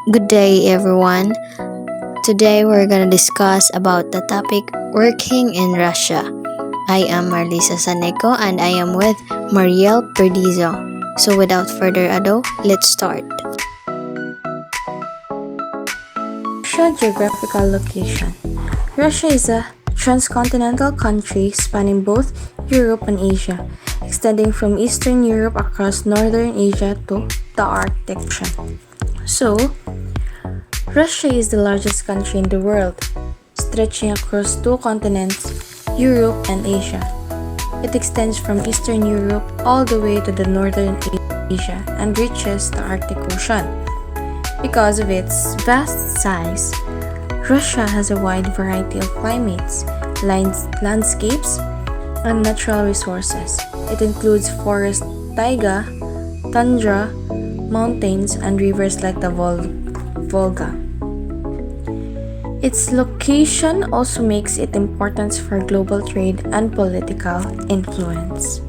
Good day, everyone. Today we're gonna discuss about the topic working in Russia. I am Marlisa Saneco and I am with Mariel Perdizo. So without further ado, let's start. Russia geographical location. Russia is a transcontinental country spanning both Europe and Asia, extending from Eastern Europe across Northern Asia to the Arctic Ocean. So, Russia is the largest country in the world, stretching across two continents, Europe and Asia. It extends from Eastern Europe all the way to the Northern Asia and reaches the Arctic Ocean. Because of its vast size, Russia has a wide variety of climates, landscapes, and natural resources. It includes forest, taiga, tundra, mountains, and rivers like the Volga. Its location also makes it important for global trade and political influence.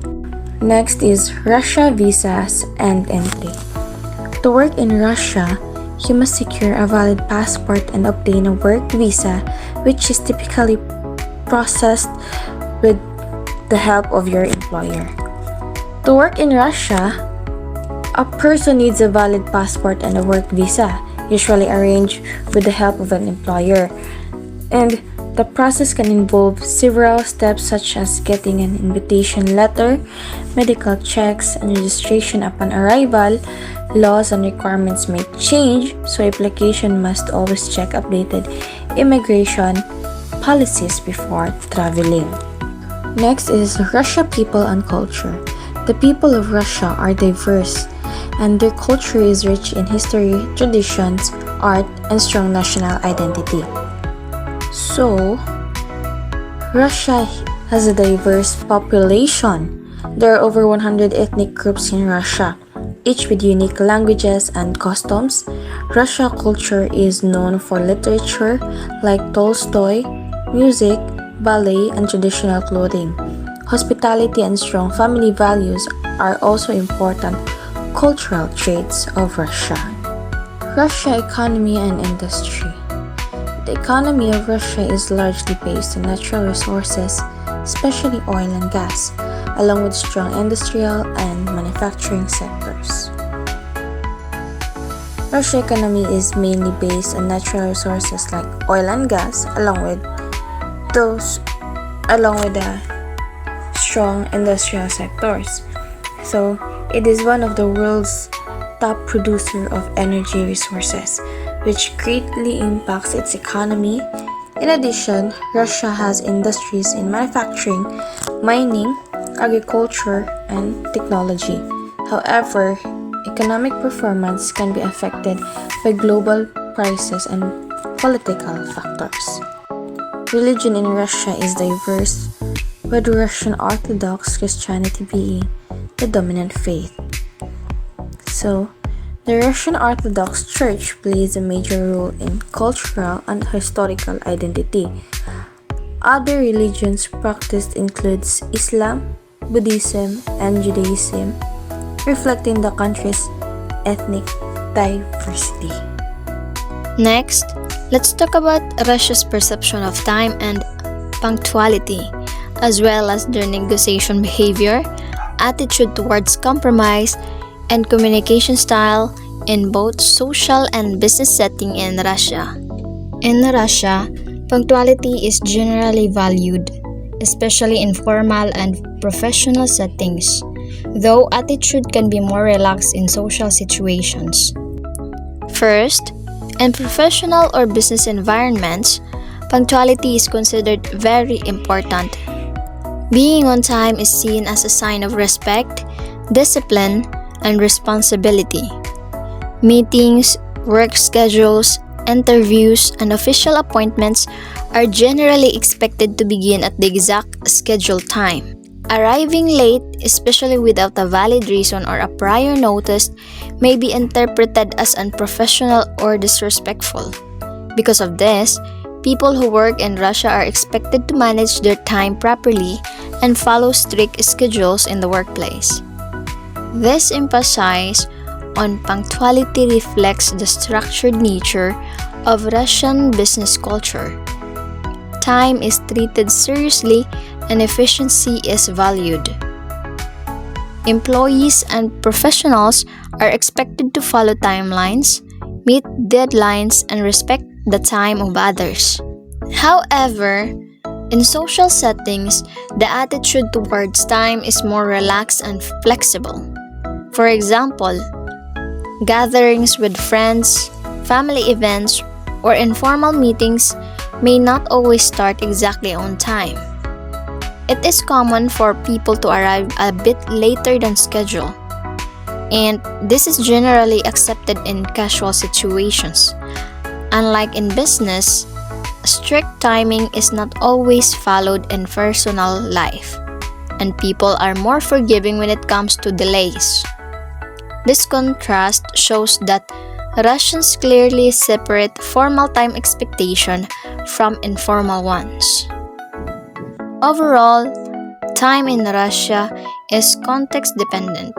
Next is Russia visas and entry. To work in Russia, you must secure a valid passport and obtain a work visa, which is typically processed with the help of your employer. To work in Russia, a person needs a valid passport and a work visa, usually arranged with the help of an employer. And the process can involve several steps such as getting an invitation letter, medical checks, and registration upon arrival. Laws and requirements may change, so application must always check updated immigration policies before traveling. Next is Russia people and culture. The people of Russia are diverse, and their culture is rich in history, traditions, art, and strong national identity. So, Russia has a diverse population. There are over 100 ethnic groups in Russia, each with unique languages and customs. Russia culture is known for literature like Tolstoy, music, ballet, and traditional clothing. Hospitality and strong family values are also important cultural traits of Russia. Russia economy and industry. The economy of Russia is largely based on natural resources, especially oil and gas, along with strong industrial and manufacturing sectors. Russia's economy is mainly based on natural resources like oil and gas, along with the strong industrial sectors. So, it is one of the world's top producer of energy resources, which greatly impacts its economy. In addition, Russia has industries in manufacturing, mining, agriculture, and technology. However, economic performance can be affected by global prices and political factors. Religion in Russia is diverse, with Russian Orthodox Christianity being the dominant faith. So, the Russian Orthodox Church plays a major role in cultural and historical identity. Other religions practiced includes Islam, Buddhism, and Judaism, reflecting the country's ethnic diversity. Next, let's talk about Russia's perception of time and punctuality, as well as their negotiation behavior, attitude towards compromise, and communication style in both social and business setting in Russia. In Russia, punctuality is generally valued, especially in formal and professional settings, though attitude can be more relaxed in social situations. First, in professional or business environments, punctuality is considered very important. Being on time is seen as a sign of respect, discipline, and responsibility. Meetings, work schedules, interviews, and official appointments are generally expected to begin at the exact scheduled time. Arriving late, especially without a valid reason or a prior notice, may be interpreted as unprofessional or disrespectful. Because of this, people who work in Russia are expected to manage their time properly and follow strict schedules in the workplace. This emphasizes on punctuality reflects the structured nature of Russian business culture. Time is treated seriously and efficiency is valued. Employees and professionals are expected to follow timelines, meet deadlines, and respect the time of others. However, in social settings, the attitude towards time is more relaxed and flexible. For example, gatherings with friends, family events, or informal meetings may not always start exactly on time. It is common for people to arrive a bit later than scheduled, and this is generally accepted in casual situations. Unlike in business, strict timing is not always followed in personal life, and people are more forgiving when it comes to delays. This contrast shows that Russians clearly separate formal time expectation from informal ones. Overall, time in Russia is context dependent.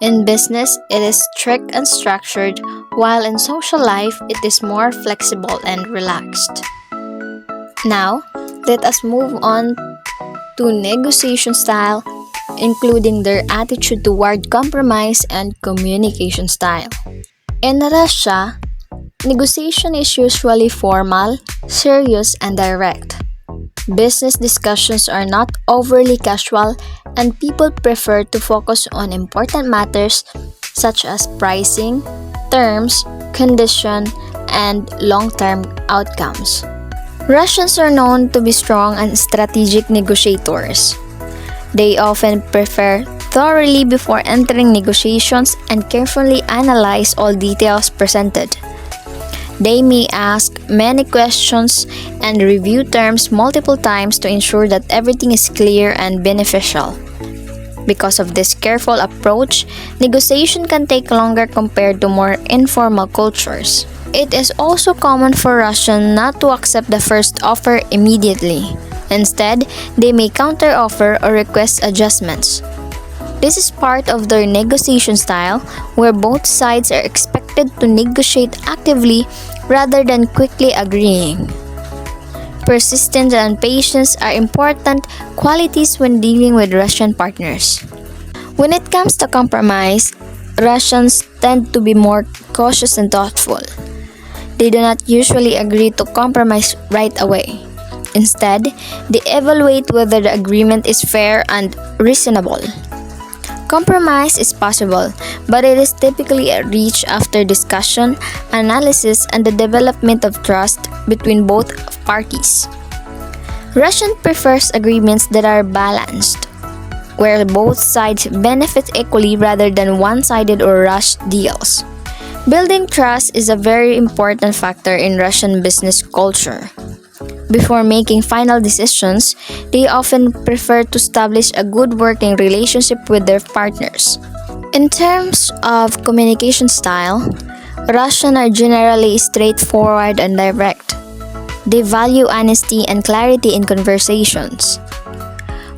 In business, it is strict and structured, while in social life, it is more flexible and relaxed. Now, let us move on to negotiation style, including their attitude toward compromise and communication style. In Russia, negotiation is usually formal, serious, and direct. Business discussions are not overly casual, and people prefer to focus on important matters such as pricing, terms, condition, and long-term outcomes. Russians are known to be strong and strategic negotiators. They often prepare thoroughly before entering negotiations and carefully analyze all details presented. They may ask many questions and review terms multiple times to ensure that everything is clear and beneficial. Because of this careful approach, negotiation can take longer compared to more informal cultures. It is also common for Russians not to accept the first offer immediately. Instead, they may counter-offer or request adjustments. This is part of their negotiation style, where both sides are expected to negotiate actively rather than quickly agreeing. Persistence and patience are important qualities when dealing with Russian partners. When it comes to compromise, Russians tend to be more cautious and thoughtful. They do not usually agree to compromise right away. Instead, they evaluate whether the agreement is fair and reasonable. Compromise is possible, but it is typically reached after discussion, analysis, and the development of trust between both parties. Russian prefers agreements that are balanced, where both sides benefit equally rather than one-sided or rushed deals. Building trust is a very important factor in Russian business culture. Before making final decisions, they often prefer to establish a good working relationship with their partners. In terms of communication style, Russians are generally straightforward and direct. They value honesty and clarity in conversations.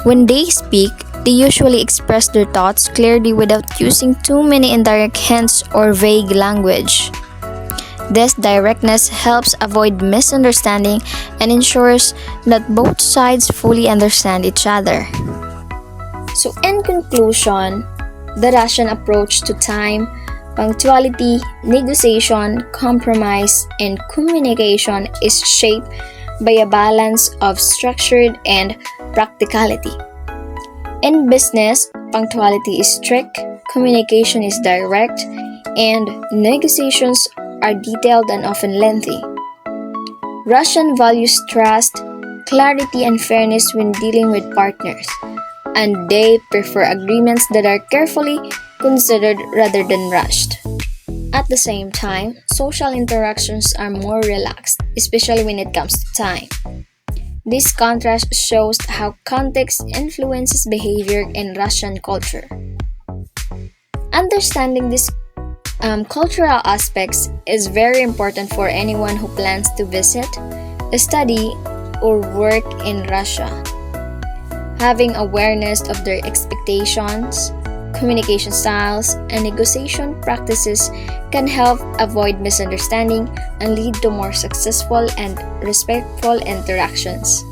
When they speak, they usually express their thoughts clearly without using too many indirect hints or vague language. This directness helps avoid misunderstanding and ensures that both sides fully understand each other. So, in conclusion, the Russian approach to time, punctuality, negotiation, compromise, and communication is shaped by a balance of structured and practicality. In business, punctuality is strict, communication is direct, and negotiations are detailed and often lengthy. Russian values trust, clarity, and fairness when dealing with partners, and they prefer agreements that are carefully considered rather than rushed. At the same time, social interactions are more relaxed, especially when it comes to time. This contrast shows how context influences behavior in Russian culture. Understanding these cultural aspects is very important for anyone who plans to visit, study, or work in Russia. Having awareness of their expectations, communication styles, and negotiation practices can help avoid misunderstanding and lead to more successful and respectful interactions.